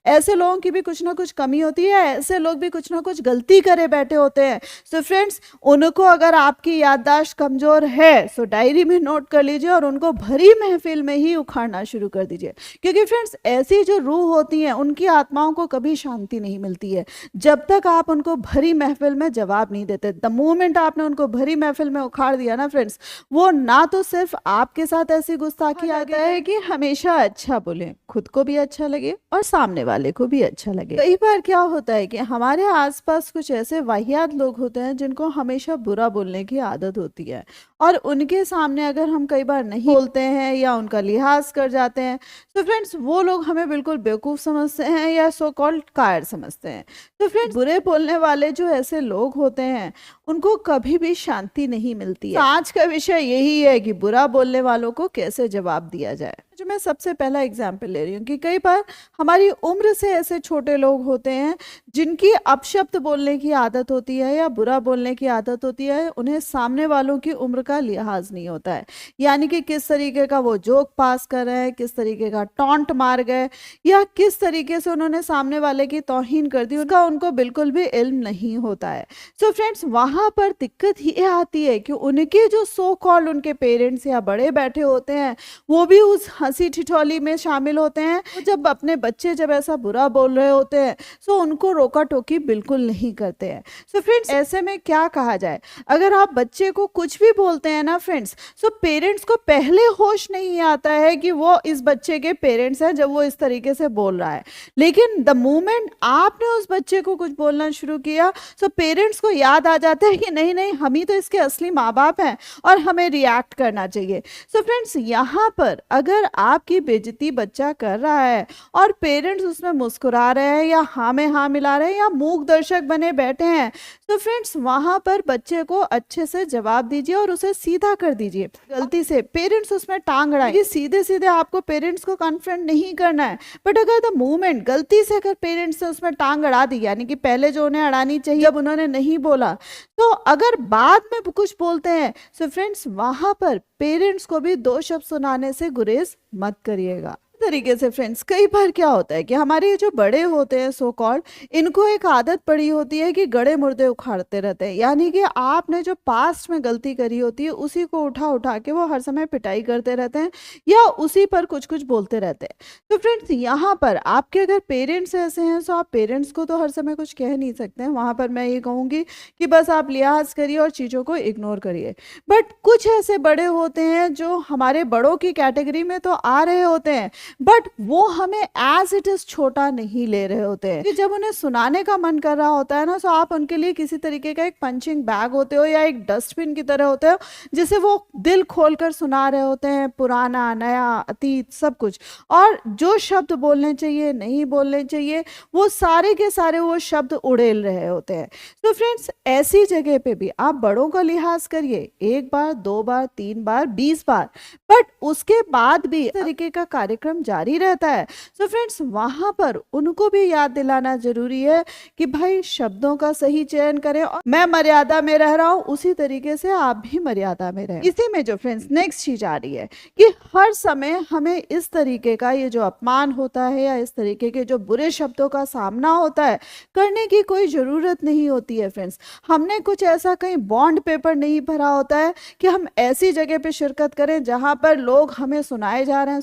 ऐसे लोगों की भी कुछ ना कुछ कमी होती है, ऐसे लोग भी कुछ ना कुछ गलती करे बैठे होते हैं। सो फ्रेंड्स, उनको अगर आपकी याददाश्त कमजोर है सो डायरी में नोट कर लीजिए और उनको भरी महफिल में ही उखाड़ना शुरू कर दीजिए। क्योंकि फ्रेंड्स, ऐसी जो रूह होती है उनकी आत्माओं को कभी शांति नहीं मिलती है जब तक आप उनको भरी महफिल में जवाब नहीं देते। द मोमेंट आपने उनको भरी महफिल में उखाड़ दिया ना फ्रेंड्स, वो ना तो सिर्फ आपके साथ ऐसी गुस्ताखी आता है कि हमेशा अच्छा बोले, खुद को भी अच्छा लगे और सामने वाले को भी अच्छा लगे। कई बार क्या होता है कि हमारे आसपास कुछ ऐसे वाहियात लोग होते हैं जिनको हमेशा बुरा बोलने की आदत होती है, और उनके सामने अगर हम कई बार नहीं बोलते हैं या उनका लिहाज कर जाते हैं तो फ्रेंड्स वो लोग हमें बिल्कुल बेवकूफ समझते हैं या सो कॉल्ड कायर समझते हैं। तो फ्रेंड्स, बुरे बोलने वाले जो ऐसे लोग होते हैं उनको कभी भी शांति नहीं मिलती है। आज का विषय यही है कि बुरा बोलने वालों को कैसे जवाब दिया जाए। जो मैं सबसे पहला एग्जाम्पल ले रही हूँ कि कई बार हमारी उम्र से ऐसे छोटे लोग होते हैं जिनकी अपशब्द बोलने की आदत होती है या बुरा बोलने की आदत होती है। उन्हें सामने वालों की उम्र का लिहाज नहीं होता है, यानी कि किस तरीके का वो जोक पास कर रहे हैं, किस तरीके का टॉन्ट मार गए या किस तरीके से उन्होंने सामने वाले की तौहीन कर दी, उसका उनको बिल्कुल भी इल्म नहीं होता है। सो फ्रेंड्स, वहां पर दिक्कत ये आती है कि उनके जो सो कॉल्ड उनके पेरेंट्स या बड़े बैठे होते हैं वो भी उस हंसी ठिठोली में शामिल होते हैं। तो जब अपने बच्चे जब ऐसा बुरा बोल रहे होते हैं सो उनको रोका टोकी बिल्कुल नहीं करते हैं। सो फ्रेंड्स, ऐसे में क्या कहा जाए, अगर आप बच्चे को कुछ भी बोलते हैं ना फ्रेंड्स, सो पेरेंट्स को पहले होश नहीं आता है कि वो इस बच्चे के पेरेंट्स हैं जब वो इस तरीके से बोल रहा है। लेकिन द मोमेंट आपने उस बच्चे को कुछ बोलना शुरू किया सो पेरेंट्स को याद आ जाता है कि नहीं नहीं, हम ही तो इसके असली माँ बाप हैं और हमें रिएक्ट करना चाहिए। सो फ्रेंड्स, यहाँ पर अगर आपकी बेइज्जती बच्चा कर रहा है और पेरेंट्स उसमें मुस्कुरा रहे हैं या हाँ में हाँ मिला रहे हैं या मूक दर्शक बने बैठे हैं, तो फ्रेंड्स वहां पर बच्चे को अच्छे से जवाब दीजिए और उसे सीधा कर दीजिए। गलती से पेरेंट्स उसमें टांग अड़ाए, ये सीधे सीधे आपको पेरेंट्स को कन्फ्रंट नहीं करना है, बट अगर द मोमेंट गलती से अगर पेरेंट्स ने उसमें टांग अड़ा दी, यानी कि पहले जो उन्हें अड़ानी चाहिए जब उन्होंने नहीं बोला, तो अगर बाद में कुछ बोलते हैं सो फ्रेंड्स वहां पर पेरेंट्स को भी दो शब्द सुनाने से गुरेज मत करिएगा। तरीके से फ्रेंड्स, कई बार क्या होता है कि हमारे जो बड़े होते हैं सो कॉल्ड, इनको एक आदत पड़ी होती है कि गड़े मुर्दे उखाड़ते रहते हैं, यानी कि आपने जो पास्ट में गलती करी होती है उसी को उठा उठा के वो हर समय पिटाई करते रहते हैं या उसी पर कुछ कुछ बोलते रहते हैं। तो फ्रेंड्स, यहाँ पर आपके अगर पेरेंट्स ऐसे हैं तो आप पेरेंट्स को तो हर समय कुछ कह नहीं सकते हैं। वहां पर मैं ये कहूंगी कि बस आप लिहाज करिए और चीजों को इग्नोर करिए। बट कुछ ऐसे बड़े होते हैं जो हमारे बड़ों की कैटेगरी में तो आ रहे होते हैं, बट वो हमें एज इट इज छोटा नहीं ले रहे होते हैं। कि जब उन्हें सुनाने का मन कर रहा होता है ना, तो आप उनके लिए किसी तरीके का एक पंचिंग बैग होते हो या एक डस्टबिन की तरह होते हो जिसे वो दिल खोलकर सुना रहे होते हैं, पुराना नया अतीत सब कुछ। और जो शब्द बोलने चाहिए नहीं बोलने चाहिए वो सारे के सारे वो शब्द उड़ेल रहे होते हैं। तो फ्रेंड्स, ऐसी जगह पे भी आप बड़ों का लिहाज करिए, एक बार, दो बार, तीन बार, 20 बार, बट उसके बाद भी इस तरीके का कार्यक्रम जारी रहता है। सो फ्रेंड्स, वहां पर उनको भी याद दिलाना जरूरी है कि भाई शब्दों का सही चयन करें और मैं मर्यादा में रह रहा हूं उसी तरीके से आप भी मर्यादा में रहें। इसी में जो फ्रेंड्स नेक्स्ट चीज आ रही है कि हर समय हमें इस तरीके का ये जो अपमान होता है या इस तरीके के जो बुरे शब्दों का सामना होता है करने की कोई जरूरत नहीं होती है। फ्रेंड्स, हमने कुछ ऐसा कहीं बॉन्ड पेपर नहीं भरा होता है कि हम ऐसी जगह पे शिरकत करें जहां पर लोग हमें सुनाए जा रहे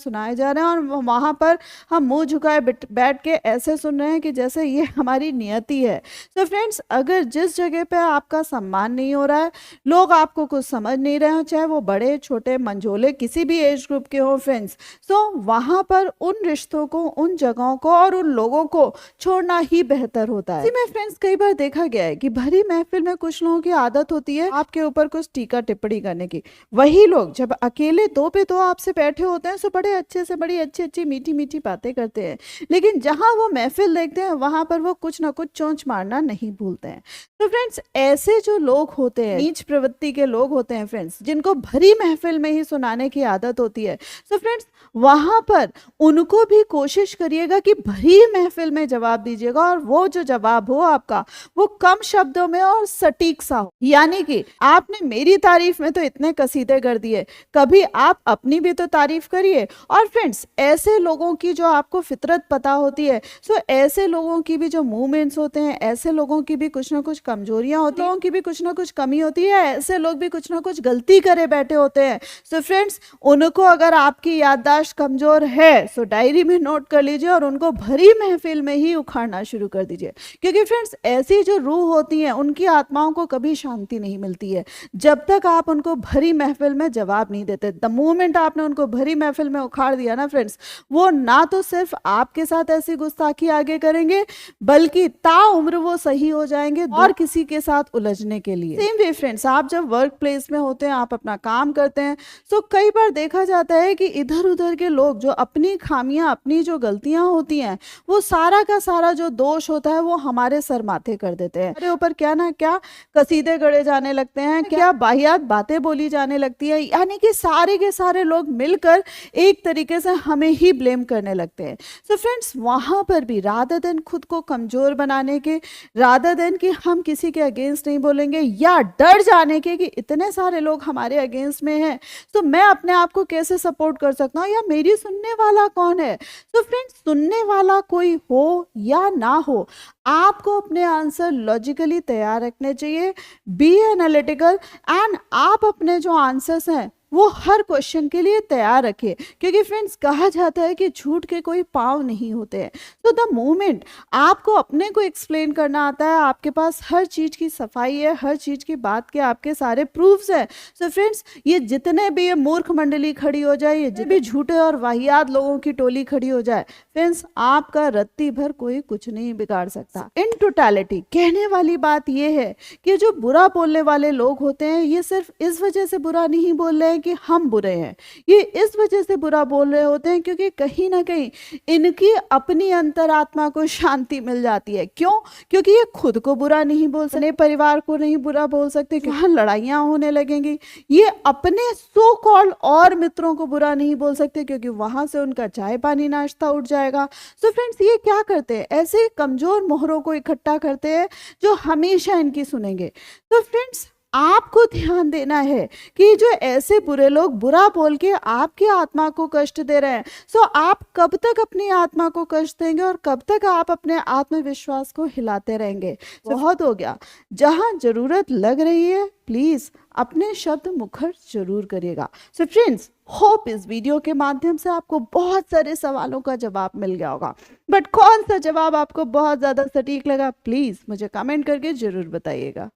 हैं और वहां पर हम मुंह झुकाए बैठ के ऐसे सुन रहे हैं कि जैसे ये हमारी नियति है। तो फ्रेंड्स, अगर जिस जगह पे आपका सम्मान नहीं हो रहा है, लोग आपको कुछ समझ नहीं रहे हो, चाहे वो बड़े छोटे मंझोले किसी भी एज ग्रुप के हो फ्रेंड्स, तो वहां पर उन रिश्तों को, उन जगहों को और उन लोगों को छोड़ना ही बेहतर होता है। इसी में फ्रेंड्स कई बार देखा गया है कि भरी महफिल में कुछ लोगों की आदत होती है आपके ऊपर कुछ टीका टिप्पणी करने की। वही लोग जब अकेले दो पे दो आपसे बैठे होते हैं तो बड़े अच्छे से बड़ी अच्छी अच्छी मीठी मीठी बातें करते हैं, लेकिन जहां वो महफिल देखते हैं वहां पर वो कुछ ना कुछ चोंच मारना नहीं भूलते हैं। तो फ्रेंड्स, ऐसे जो लोग होते हैं, नीच प्रवृत्ति के लोग होते हैं फ्रेंड्स, जिनको भरी महफिल में ही सुनाने की आदत होती है, तो फ्रेंड्स वहां पर उनको भी कोशिश करिएगा कि भरी महफिल में जवाब दीजिएगा और वो जो जवाब हो आपका वो कम शब्दों में और सटीक सा हो। यानी कि आपने मेरी तारीफ में तो इतने कसीदे कर दिए, कभी आप अपनी भी तो तारीफ करिए। और फ्रेंड्स, ऐसे लोगों की जो आपको फितरत पता होती है, सो ऐसे लोगों की भी जो मूवमेंट्स होते हैं, ऐसे लोगों की भी कुछ ना कुछ कमजोरियां होती हैं, लोगों की भी कुछ ना कुछ कमी होती है, ऐसे लोग भी कुछ ना कुछ गलती करे बैठे होते हैं। सो फ्रेंड्स, उनको अगर आपकी याददाश्त कमजोर है, सो डायरी में नोट कर लीजिए और उनको भरी महफिल में ही उखाड़ना शुरू कर दीजिए। क्योंकि फ्रेंड्स, ऐसी जो रूह होती है, उनकी आत्माओं को कभी शांति नहीं मिलती है जब तक आप उनको भरी महफिल में जवाब नहीं देते। द मोमेंट आपने उनको भरी महफिल में उखाड़ दिया ना फ्रेंड्स, वो ना तो सिर्फ आपके साथ ऐसी गुस्ताखी आगे करेंगे, बल्कि ताउम्र वो सही हो जाएंगे और किसी के साथ उलझने के लिए। सेम वे फ्रेंड्स, आप जब वर्क प्लेस में होते हैं, आप अपना काम करते हैं, तो कई बार देखा जाता है कि इधर उधर के लोग जो अपनी खामियां, अपनी जो गलतियां होती हैं, वो सारा का सारा जो दोष होता है वो हमारे सर माथे कर देते हैं। हमारे ऊपर क्या ना क्या कसीदे गढ़े जाने लगते हैं, क्या बाहियात बातें बोली जाने लगती है, यानी कि सारे के सारे लोग मिलकर एक तरीके से हमें ही ब्लेम करने लगते हैं। सो फ्रेंड्स, वहां पर भी रादर देन खुद को कमजोर बनाने के, रादर देन कि हम किसी के अगेंस्ट नहीं बोलेंगे या डर जाने के कि इतने सारे लोग हमारे अगेंस्ट में हैं, तो मैं अपने आप को कैसे सपोर्ट कर सकता हूँ, या मेरी सुनने वाला कौन है। तो फ्रेंड्स, सुनने वाला कोई हो या ना हो, आपको अपने आंसर लॉजिकली तैयार रखने चाहिए। बी एनालिटिकल, एंड आप अपने जो आंसर्स हैं वो हर क्वेश्चन के लिए तैयार रखिए। क्योंकि फ्रेंड्स, कहा जाता है कि झूठ के कोई पाँव नहीं होते हैं। तो द मोमेंट आपको अपने को एक्सप्लेन करना आता है, आपके पास हर चीज़ की सफाई है, हर चीज़ की बात के आपके सारे प्रूफ्स हैं। सो फ्रेंड्स, ये जितने भी ये मूर्ख मंडली खड़ी हो जाए, ये जितने भी झूठे और वाहियात लोगों की टोली खड़ी हो जाए, फ्रेंड्स, आपका रत्ती भर कोई कुछ नहीं बिगाड़ सकता। इन टोटलिटी कहने वाली बात ये है कि जो बुरा बोलने वाले लोग होते हैं, ये सिर्फ इस वजह से बुरा नहीं बोल रहे हैं कि हम बुरे हैं, ये इस वजह से बुरा बोल रहे होते हैं क्योंकि कहीं ना कहीं इनकी अपनी अंतरात्मा को शांति मिल जाती है। क्यों? क्योंकि ये खुद को बुरा नहीं बोल सकते, परिवार को नहीं बुरा बोल सकते, वहां लड़ाइयां होने लगेंगी। ये अपने सो कॉल्ड और मित्रों को बुरा नहीं बोल सकते क्योंकि वहां से उनका चाय पानी नाश्ता उठ जाएगा। सो फ्रेंड्स, ये क्या करते हैं, ऐसे कमजोर मोहरों को इकट्ठा करते हैं जो हमेशा इनकी सुनेंगे। तो फ्रेंड्स, आपको ध्यान देना है कि जो ऐसे बुरे लोग बुरा बोल के आपकी आत्मा को कष्ट दे रहे हैं, सो आप कब तक अपनी आत्मा को कष्ट देंगे और कब तक आप अपने आत्मविश्वास को हिलाते रहेंगे। बहुत हो गया। जहां जरूरत लग रही है, प्लीज अपने शब्द मुखर जरूर करिएगा। सो फ्रेंड्स, होप इस वीडियो के माध्यम से आपको बहुत सारे सवालों का जवाब मिल गया होगा। बट कौन सा जवाब आपको बहुत ज्यादा सटीक लगा, प्लीज मुझे कमेंट करके जरूर बताइएगा।